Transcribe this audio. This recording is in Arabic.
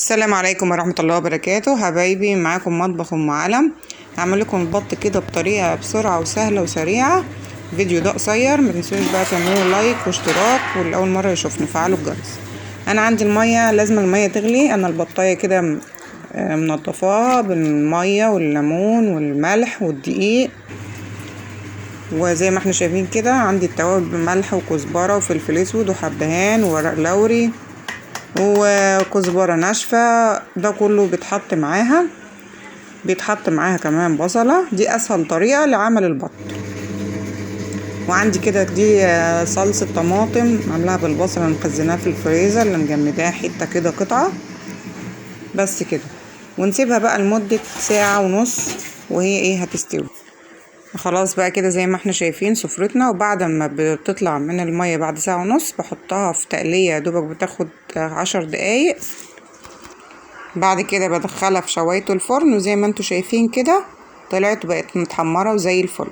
السلام عليكم ورحمة الله وبركاته حبايبي، معاكم مطبخ ام علم. هعمل لكم البط كده بطريقة بسرعة وسهلة وسريعة. الفيديو ده قصير، ما تنسوش بقى تعملوا لايك واشتراك، واللي اول مرة يشوفني فعلوا الجرس. انا عندي المية، لازم المية تغلي. انا البطاية كده منضفاها بالمية والليمون والملح والدقيق، وزي ما احنا شايفين كده عندي التوابل بملح وكزبرة وفلفل اسود وحبهان وورق لوري وكزبرة ناشفة. ده كله بيتحط معاها كمان بصلة. دي اسهل طريقة لعمل البط. وعندي كده دي صلصة طماطم عاملاها بالبصلة، مخزناها في الفريزر، اللي مجمداها حتة كده قطعة بس كده. ونسيبها بقى لمدة ساعة ونص وهي هتستوي. خلاص بقى كده زي ما احنا شايفين سفرتنا. وبعد ما بتطلع من المية بعد ساعة ونص بحطها في تقلية دوبك بتاخد 10 دقايق. بعد كده بدخلها في شواية الفرن، وزي ما انتوا شايفين كده طلعت بقت متحمرة وزي الفل.